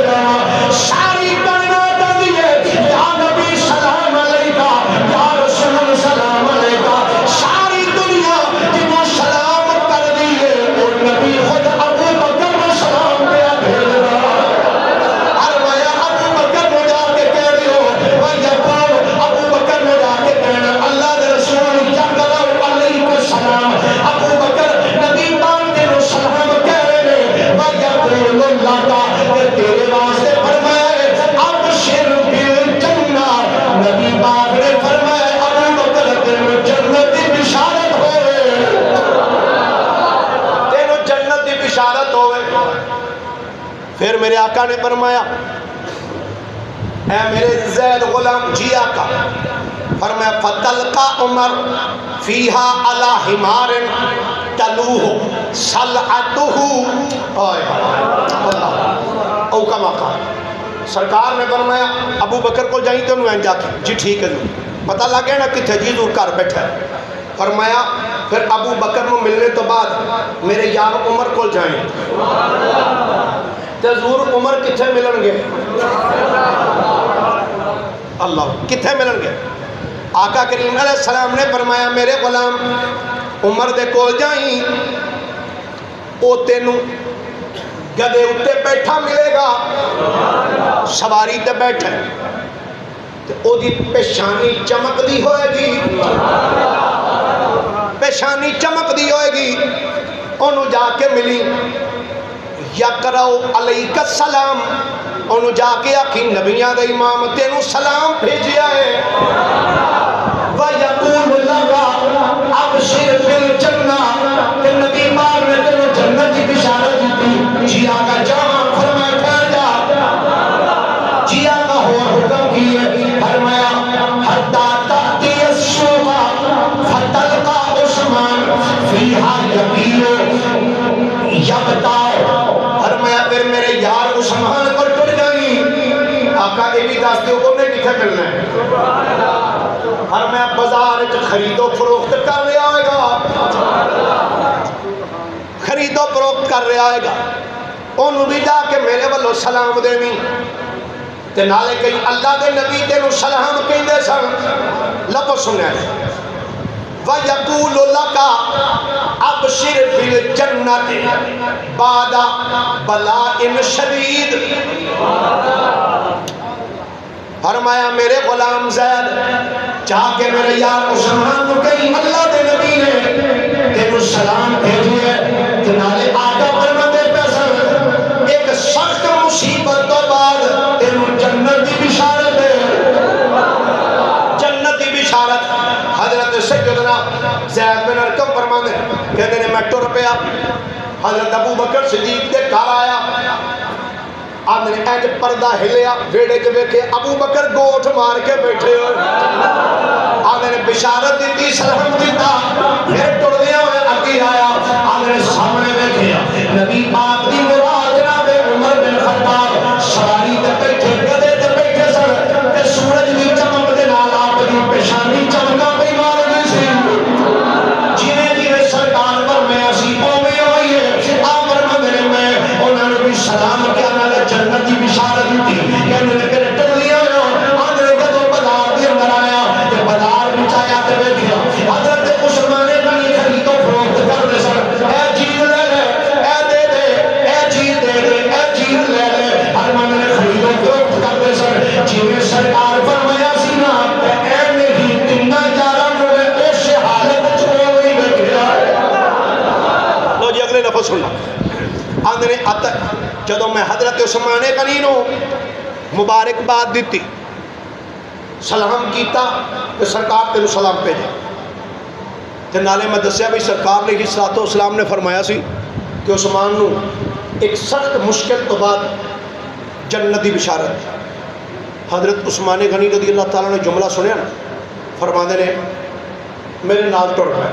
آقا نے فرمایا اے میرے زید غلام جی آقا، فرمایا فتلقا عمر فیہا علی حمار تلوہ سلعتہ او کما قال۔ سرکار نے فرمایا ابو بکر کو جائیں تو انہوں جا کے جی ٹھیک ہے جی پتہ لگ گیا نا کتھے جی ضرور کر بیٹھا ہے۔ فرمایا پھر ابو بکر کو ملنے تو بعد میرے یار عمر کو جائیں تو ضرور عمر کتھے ملن گے؟ اللہ کتھے ملن گے؟ آقا کریم علیہ السلام نے فرمایا میرے غلام عمر دے کول جائیں او تینوں گدے اتے بیٹھا ملے گا، سواری تے بیٹھا تے او دی پیشانی چمک دی ہوئے گی، پیشانی چمک دی ہوئے گی، انہوں جا کے ملی یقرأ علیک السلام، انہوں جا کے آکھی نبیاں دا امام تینوں سلام بھیجیا ہے، وَيَقُولُ لَغَا ابشر بالجنہ، کہ نبی مار نے تینوں جنت کی بشارت دی، جی آقا جہاں فرمائے پھر جا، جی آقا ہو حکم کیے، فرمایا حتی تأتی السوق فتلقا عثمان فیہا یبیو یبتاؤ، فرمایا پھر میرے یار عثمان پر ٹر جائیں، آقا یہ بھی دس دیو کو نے کتھے ملنا ہے؟ فرمایا بازار خرید و فروخت کر رہا ہوئے گا، خرید و فروخت کر رہا ہوئے گا، انہوں بھی جا کے میرے والو سلام دینی تے نالے کئی اللہ دے نبی تینوں سلام کہیں دے سن لبو سنے وَيَقُولُ لَكَ ابشر بالجنت بعد بلاء شدید، فرمایا میرے غلام زید چاہ کے میرے یار عثمان کو کہیں اللہ دے نبی نے تینوں سلام بھیجیے کہ نالے آقا فرماتے پیسر ایک سخت مصیبت تو بعد تینوں جنت دی بشارت ہے، جنت دی بشارت۔ حضرت سیدنا زید بن ارقم فرماتے کہتے ہیں میں ٹر پیا، حضرت ابو بکر صدیق دے گھر آیا، آپ نے اینج پردہ ہلیا ویڑے کے بیٹھے ابو بکر گوٹھ مار کے بیٹھے ہوئے، آپ نے بشارت دیتی سلام دیتا، پھر ٹر دیا ہوئے اکی آیا، آپ نے سامنے بیٹھے نبی پاک دی مراد جناب عمر بن خطاب سواری تے بیٹھے گدے تے بیٹھے سر تے سورج دی چمک دے نال آپ دی پیشانی چمکا پئی مار گئی سی، جویں جویں سرکار پر میں اسی اوویں ہوئی ہے آپ فرماندے میں انہاں نوں بھی سلام کیا نال جنت دی بشارت دی کہنے لگے ٹر لیا ہو آندے کدوں بازار دے اندر آیا تے بازار وچ آیا تے بیٹھیا حضرت عثمان غنی خرید و فروخت کر دے سن، اے چیز لے لے اے دے دے اے چیز دے دے اے چیز لے لے، فرمان نے خرید و فروخت کر دے سن، جویں سرکار فرمایا سی نا اے نہیں تنگا جارا ہوئے اس حالت وچ ہوئی بیٹھیا۔ لو جی اگلے لفظ سننا، آندے نے جدو میں حضرت عثمان غنی نو مبارکباد دیتی سلام کیتا کہ سرکار تینوں سلام بھیجا تے نالے میں دسیا بھی سرکار علیہ السلام نے فرمایا سی کہ عثمان نو ایک سخت مشکل تو بعد جنت دی بشارت۔ حضرت عثمان غنی رضی اللہ تعالیٰ نے جملہ سنیا نا، فرماندے نے میرے نال ٹر پے،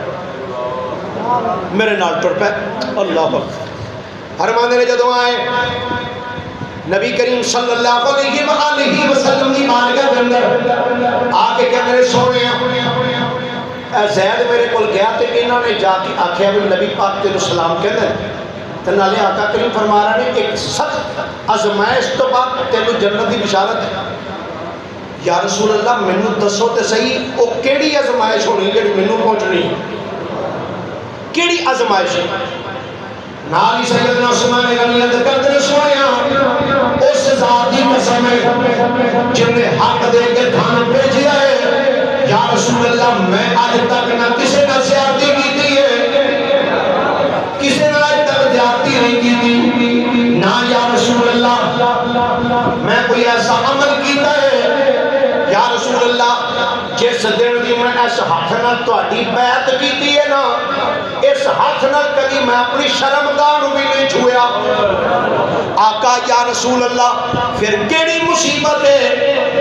میرے نال ٹر پے، اللہ اکبر۔ فرماندے نے جدوں آئے نبی کریم صلی اللہ علیہ وآلہ وسلم دی بارگاہ کے اندر آ کے کہتے ہیں سونے اے زید میرے کول گیا تے انہوں نے جا کے آکھیا بھی نبی پاک تینوں سلام کہندے تے نالے آقا کریم فرما رہے ہیں ایک سخت آزمائش تو بعد تینوں جنت دی بشارت ہے۔ یا رسول اللہ مینوں دسو تے صحیح او کیڑی آزمائش ہونی جڑی مینوں پہنچنی، کیڑی آزمائش ہے؟ نالی سیدنا عثمان غنی عرض کرتے ہیں سویا اس ذات کی قسم ہے جن نے حق دے کے تھانوں بھیجیا ہے، یا رسول اللہ میں آج تک نہ کسی نہ زیادتی کی تھی ہے، کسی نے آج تک زیادتی نہیں کی تھی، نہ یا رسول اللہ میں کوئی ایسا عمل کیتا ہے، یا رسول اللہ جس دن دی میں اس ہاتھ نہ تہاڈی بیعت کیتی ہے نا اس ہاتھ نہ کبھی میں اپنی شرمگاہ نو بھی نہیں چھویا، آقا یا رسول اللہ پھر کیڑی مصیبت ہے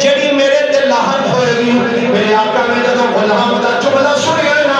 جڑی میرے تے لاحق ہوئے گی؟ میرے آقا نے جدو غلام دا جملہ سنیا نا،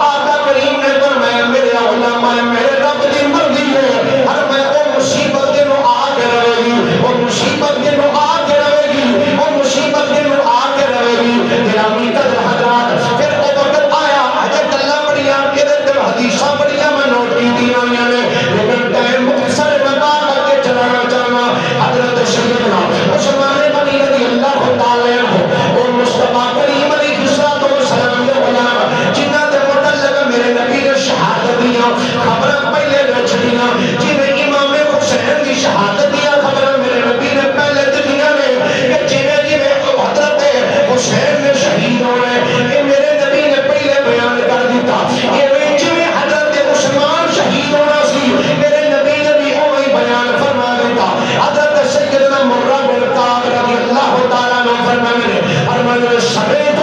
آقا کریم نے فرمایا میرے غلام ہے میرے رب دی مرضی ہے، ہر میں وہ مصیبت کے نو آ کے رہے گی، وہ مصیبت کے نو آ کے رہے گی، وہ مصیبت کے نو آ کے رہے گی۔ گرامی قدر حضرات، پھر وہ وقت آیا حضرت اللہ بڑیاں کے دل حدیثاں بڑیاں میں نوٹ کی دیا نے، لیکن ٹائم مختصر بتا کر کے چلانا چاہنا۔ حضرت سیدنا عثمان غنی رضی اللہ تعالی عنہ اور مصطفیٰ کریم علیہ السلام کے غلام جنہ دے متعلق میرے نبی نے شہادت دیا خبریں پہلے رچ دیا، جنہیں امام حسین کی شہادت دیا خبریں میرے نبی نے پہلے دیا نے، کہ جنہیں حضرت حسین نے شہید ہوئے یہ میرے نبی نے پہلے بیان کر دیتا، یہ جنہیں حضرت عثمان شہید ہونا سی میرے نبی نے بھی وہی بیان فرما دیتا۔ حضرت سیدنا مرہ بن کعب رضی اللہ تعالیٰ عنہ فرمانے سمیت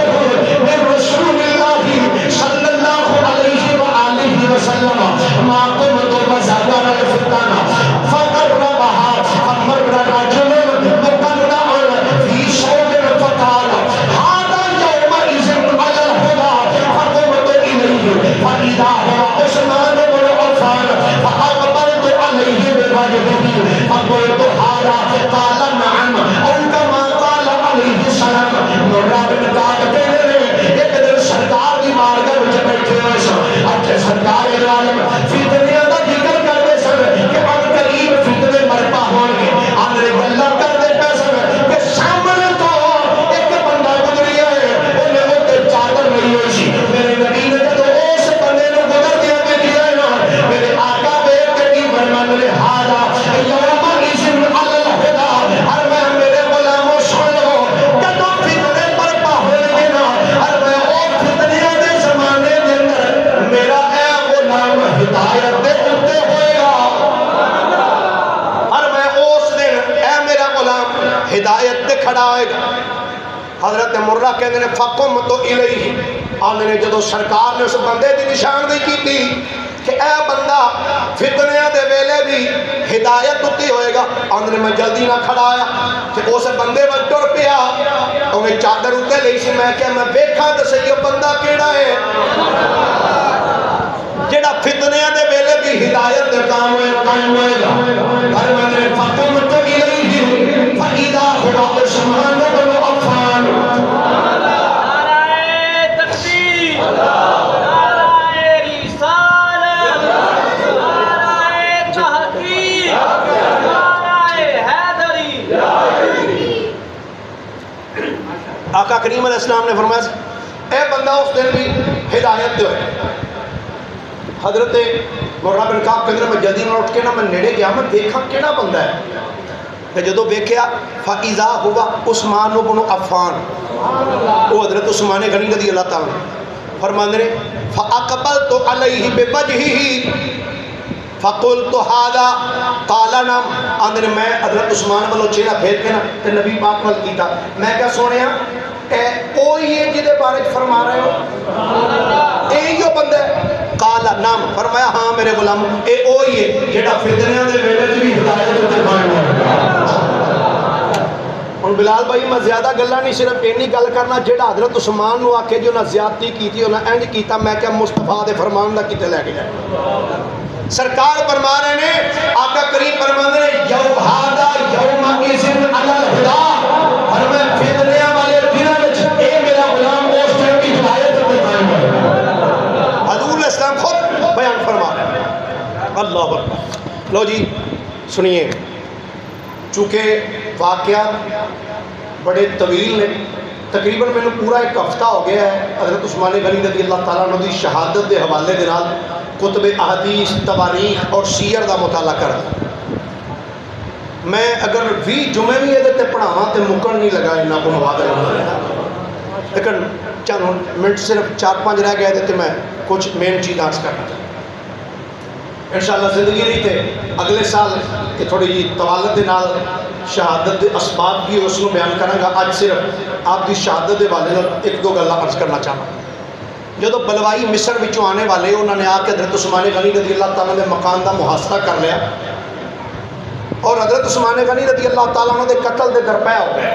من رسول اللہ صلی اللہ علیہ وآلہ وسلم ما قمت وزادر الفتانہ فقربها فمر رجل مقنع فی صوت فقال هذا يومئذ على الهدى فقمت إليه فإذا هو عثمان بن عفان فأقبلت عليه بوجهه فقلت هذا قال نعم أو كما قال علیہ السلام۔ مرہ بن کعب کہنے لے ایک دن سرکار کی بارگاہ وچ بیٹھے ہوئے سن، اچھے سرکار عالم فتنے دا ذکر کرتے سن کہ ان قریب فتنے برپا ہون گے، ان گلا کرتے پے سن کہ سامنے تو ایک بندہ گزریا ہے انہیں اوتے چادر نہیں ہوئی سی، میرے نبی نے جدو اس بندے نو گزر دیا پہ کیا نا میرے آقا بیٹھ کے کی فرمان لے ہادا یوم اذن علی الہدی، ہر میں میرے غلاموں سن لو کدو فتنے برپا ہوئے گے نا، ہر میں او فتنے دے زمانے دے اندر میرا اے غلام ہدایت دے اتے ہوئے گا، ہر میں اس دن اے میرا غلام ہدایت دے کھڑا ہوئے گا۔ حضرت مرہ کہنے نے فقمت الیہ، آنے نے جدو سرکار نے اس بندے دی نشاندہی کی تھی کہ اے بندہ فتنیاں دے ویلے بھی ہدایت اتی ہوئے گا، آنے نے میں جلدی نہ کھڑا آیا کہ اس بندے وقت ٹر پیا انہیں چادر اتے لئی سی، میں کہا میں بیکھا تو صحیح بندہ کیڑا ہے جڑا فتنیاں دے ویلے بھی ہدایت دے کام ہوئے گا۔ فرماتے ہیں فقمت الیہ فاذا هو عثمان بن عفان۔ نعرہ تکبیر، نعرہ رسالت، نعرہ تحقیق، نعرہ حیدری۔ آقا کریم علیہ السلام نے فرمایا اے بندہ اس دن بھی ہدایت دے ہوئے۔ حضرت مرہ بن کعب کہنے میں جلدی نہ اٹھ کے نا میں نیڑے گیا میں دیکھا کیڑا بندہ ہے، کہ جدو بیکھیا فَإِذَا هُوَ عثمان بن عفان، وہ حضرت عثمان غنی رضی اللہ تعالیٰ فرمانے نے فَأَقْبَلْتُ عَلَيْهِ بِوَجْهِهِ فَقُلْتُ هَذَا قَالَ نَعَمْ، آندھنے میں حضرت عثمان بلو چہرہ پھیر کے نا تے نبی پاک مل کیتا، میں کیا سونے ہاں اے اوہی ہے جدے بارے فرما رہے ہو، اے ہی بندہ ہے؟ قال نام، فرمایا ہاں میرے غلام اے اوہی ہے جڑا فتنیاں دے ویلے بھی ہدایت تے قائم ہوا۔ اور بلال بھائی میں زیادہ گلا نہیں صرف اینی گل کرنا جڑا حضرت عثمان نو آکھے جو نہ زیادتی کیتی انہاں انج کیتا، میں کہ مصطفیٰ دے فرمان دا کتے لے کے جائے۔ سرکار فرما رہے نے آقا کریم فرما رہے نے یوم ہادا یوم اذن علی الہدی، فرمایا فتنیاں والے دنوں وچ اے میرا غلام اس ٹائم کی ہدایت تے قائم ہے۔ حضور اسلام خود بیان فرما رہے ہیں۔ اللہ اکبر۔ لو جی سنیے، چونکہ واقعات بڑے طویل نے، تقریباً میں نے پورا ایک ہفتہ ہو گیا ہے حضرت عثمان غنی رضی اللہ تعالیٰ عنہ دی شہادت دے حوالے دے نال کتب احادیث، تواریخ اور سیر دا مطالعہ کرتا۔ میں اگر 20 جمعے بھی یہ تے پڑھاواں تے مکن نہیں لگا انہاں کو وعدہ ہے، لیکن چند منٹ صرف 4-5 رہ گئے تے میں کچھ مین چیز عرض کرنا چاہتا۔ انشاءاللہ زندگی نہیں تے اگلے سال کہ تھوڑی جی طوالت دے نال شہادت دے اسباب بھی اس کو بیان کروں گا، آج صرف آپ دی شہادت دے والے ایک دو گلاں عرض کرنا چاہتا۔ جدو بلوائی مصر وچوں آنے والے انہوں نے آ کے حضرت عثمان غنی رضی اللہ تعالیٰ نے مکان دا محاصرہ کر لیا، اور حضرت عثمان غنی رضی اللہ تعالیٰ عنہ دے قتل دے درپے ہو گئے.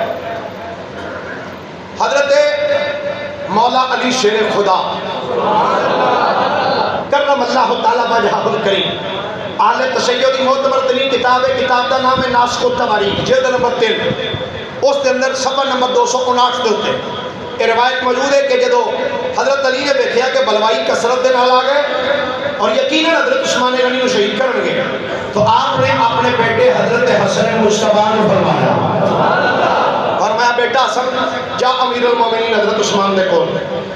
حضرت مولا علی شیر خدا کرم اللہ تعالیٰ وجہہ الکریم اہل تشیعی معتبر ترین کتاب ہے. کتاب دا نام ہے ناسخ التواریخ جلد نمبر 3. اس دے اندر صفحہ نمبر 259 دے ہوتے یہ روایت موجود ہے کہ جدو حضرت علی نے دیکھا کہ بلوائی کثرت دے نال آ گئے اور یقیناً حضرت عثمان غنی کو شہید کریں گے تو آپ نے اپنے بیٹے حضرت حسن مصطفیٰ نے فرمایا بیٹا حسن جا امیر المومنین حضرت عثمان دے کول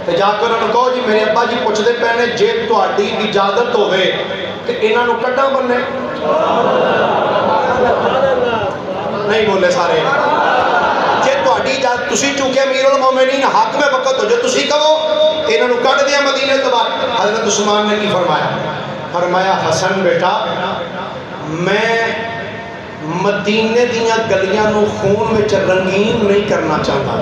تے جا کے انہوں نے کہو جی میرے ابا جی پوچھ دے پہنے جے تہاڈی اجازت ہوئے کہ انہاں نو کڈاں بننے نہیں بولے سارے جے تہاڈی اجازت تسی چونکہ امیر المومنین حق میں وقت ہو جو تسی کہو انہاں نو کڈ دیا مدینے تو بعد. حضرت عثمان نے کی فرمایا فرمایا حسن بیٹا میں مدینے دیاں گلیاں نو خون میں رنگین نہیں کرنا چاہتا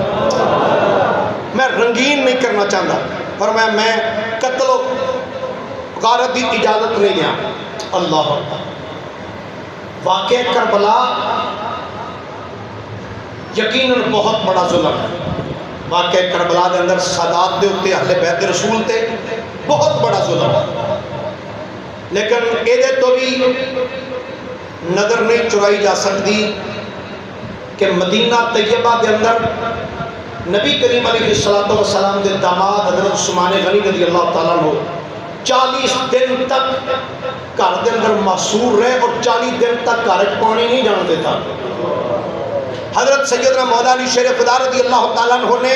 میں رنگین نہیں کرنا چاہتا فرمایا میں قتل و غارت دی اجازت نہیں دیا. اللہ واقعہ کربلا یقیناً بہت بڑا ظلم ہے. واقعہ کربلا دے اندر سادات دے ہوتے اہل بیت رسول تے بہت بڑا ظلم ہے لیکن ایدے تو بھی نظر نہیں چرائی جا سکتی کہ مدینہ طیبہ دے اندر نبی کریم علیہ السلام دے داماد حضرت عثمان غنی رضی اللہ تعالیٰ عنہ 40 دن تک گھر دے اندر محصور رہے اور 40 دن تک گھر پانی نہیں جان دیتا. حضرت سیدنا مولا علی شیر خدا رضی اللہ تعالیٰ عنہ نے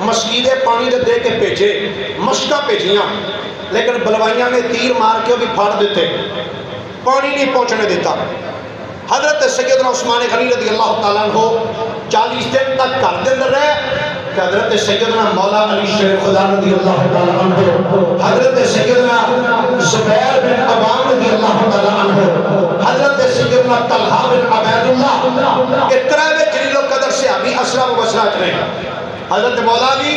مسجد پانی دے کے بھیجے مشکہ بھیجیاں لیکن بلوائیاں نے تیر مار کے بھی پھاڑ دیتے پانی نہیں پہنچنے دیتا. حضرت سیدنا عثمان غنی رضی اللہ تعالیٰ عنہ 40 دن تک گھر دے اندر رہے کہ حضرت سیدنا مولا علی شیر خدا رضی اللہ تعالیٰ عنہ حضرت سیدنا زبیر بن عوام رضی اللہ تعالیٰ عنہ حضرت سیدنا طلحہ بن عبید اللہ اترائے جلیل و قدر سے ابھی اسرا و بسرات رہے. حضرت مولا علی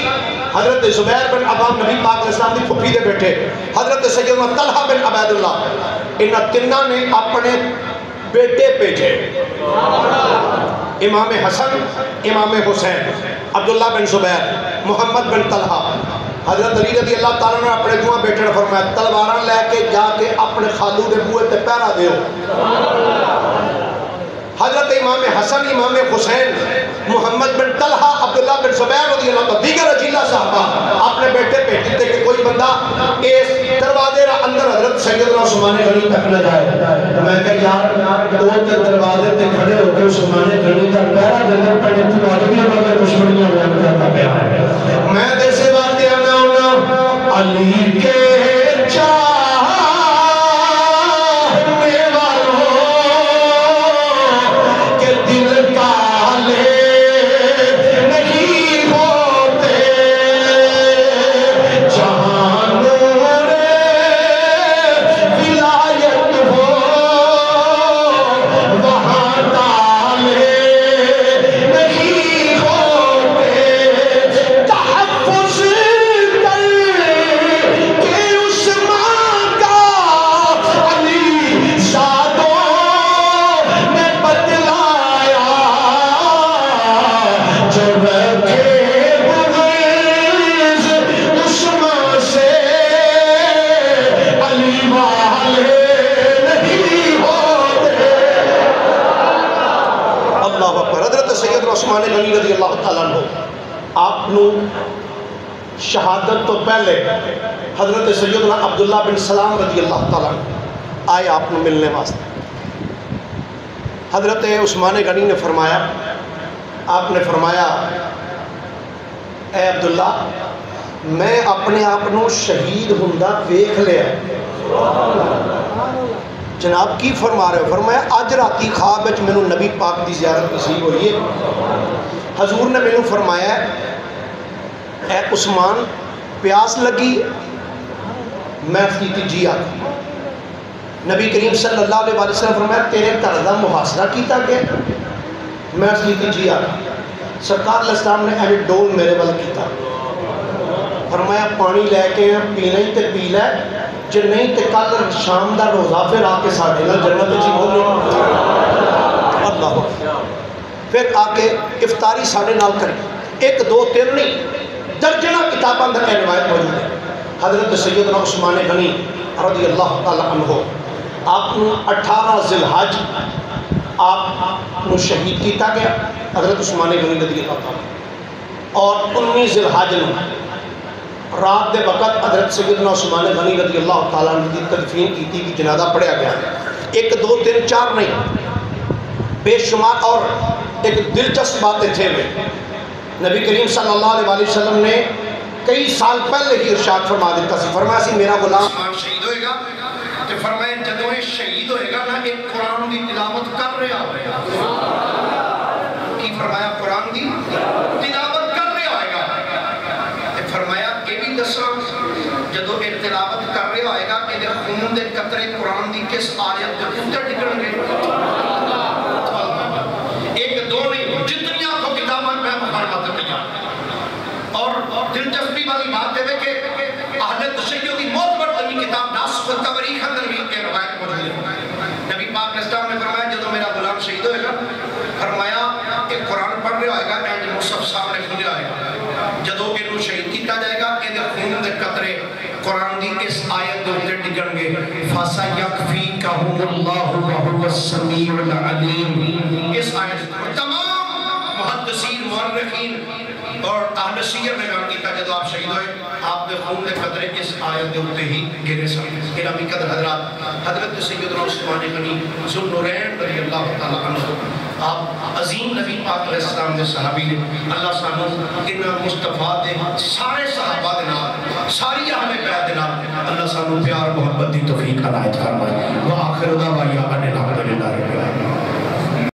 حضرت زبیر بن عوام نبی پاک علیہ السلام دی پھپھی دے بیٹھے حضرت سیدنا طلحہ بن عبید اللہ انہاں تنہ نے اپنے بیٹے بھیجے امام حسن امام حسین عبداللہ بن زبیر محمد بن طلحہ. حضرت علی رضی اللہ تعالیٰ نے اپنے دوہاں بیٹے نے فرمایا تلواراں لے کے جا کے اپنے خالو دے بوئے تے پہرا دیو. حضرت امام حسن امام حسین محمد بن طلحہ عبداللہ بن زبیر رضی اللہ تعالیٰ دیگر رجیلہ صاحبہ اپنے بیٹے بیٹی تھے کہ کوئی بندہ اس دروازے اندر حضرت سیدنا عثمان غنی تک نہ جائے. میں کہ یار دو تے دروازے تے کھڑے ہو کے عثمان غنی تک پہرا دینا پڑے تو آدمی مگر دشمنیاں بیان کرتا پیا ہے. میں دیسے بات آنا ہونا علی کے شہادت تو پہلے حضرت سیدنا عبداللہ بن سلام رضی اللہ تعالیٰ آئے آپ نے ملنے واسطے. حضرت عثمان غنی نے فرمایا آپ نے فرمایا اے عبداللہ میں اپنے آپ نو شہید ہندہ ویکھ لیا. جناب کی فرما رہے ہو؟ فرمایا اج راتی خواب وچ مینوں نبی پاک دی زیارت نصیب ہوئی ہے. حضور نے مینوں فرمایا اے عثمان پیاس لگی؟ میں کیتی جی آ. نبی کریم صلی اللہ علیہ وسلم فرمایا تیرے گھر دا محاصرہ کیتا گیا؟ میں کیتی جی آ. سرکار علیہ السلام نے ایویں ڈول میرے ول کیتا فرمایا پانی لے کے پینا ہی تے پی لے جے نہیں تے کل شام دا روزہ پھر آ کے ساڈے نال جنت وچ ہی ہو. اللہ اکبر۔ پھر آ کے افطاری ساڑھے نال کریں، 1 2 3 نہیں، درجنہ کتاباں اندر اے روایت موجود ہے۔ حضرت سیدنا عثمان غنی رضی اللہ تعالی عنہ آپ کو 18 ذی الحج آپ کو شہید کیتا گیا، حضرت عثمان غنی رضی اللہ تعالی، اور 19 ذی الحج رات دے وقت حضرت سیدنا عثمان غنی رضی اللہ تعالیٰ عنہ کی تدفین کی تھی کہ جنازہ پڑھیا گیا، 1 2 3 4 نہیں، بے شمار۔ اور ایک دلچسپ بات تھے میں نبی کریم صلی اللہ علیہ وسلم نے کئی سال پہلے ہی ارشاد فرما دیتا سی، فرمایا سی میرا غلام شہید ہوئے گا، تو فرمایا جدوں یہ شہید ہوئے گا نا ایک قرآن دی تلاوت کر رہا ہوئے گا، کی فرمایا قرآن دی تلاوت کر رہا ہوئے گا، تو فرمایا یہ بھی دسو جدوں یہ تلاوت کر رہا ہوئے گا کہ خون دے قطرے قرآن دی کس آیت کے اوپر ڈگن گے، 1 2 نہیں، جتنی آپ کو کتاباں میں مخالفت تیار۔ اور دلچسپی والی بات ہے کہ اہل تشیع کی موت پر تنی کتاب ناسخ التوریخ اندر بھی ایک روایت موجود ہے۔ نبی پاک نے اسلام میں فرمایا جدو میرا غلام شہید ہوئے گا، فرمایا کہ قرآن پڑھ رہا ہوئے گا، اینڈ مصحف سامنے کھلیا ہوئے گا، جدو انہوں شہید کیتا جائے گا کہ خون دے قطرے قرآن دی اس آیت دے اوپر ڈگن گے، فَسَيَكْفِيكَهُمُ اللَّهُ وَهُوَ السَّمِيعُ الْعَلِيمُ۔ اس آیت تمام محدثین مورخین اور اہل سیر نے بیان کیتا جدو آپ شہید ہوئے آپ دے خون دے قطرے اس آیت دے ہوتے ہی گرے سن۔ گرامی قدر حضرات، حضرت سیدنا عثمان غنی ذو النورین رضی اللہ تعالی عنہ آپ عظیم نبی پاک علیہ السلام دے صحابی نے، اللہ سانو ان مصطفیٰ دے سارے صحابہ دے نال، ساری اہل بیت دے نال اللہ سانو پیار محبت دی توفیق عنایت فرمائے۔ وآخر دعوانا ان الحمد للہ رب العالمین۔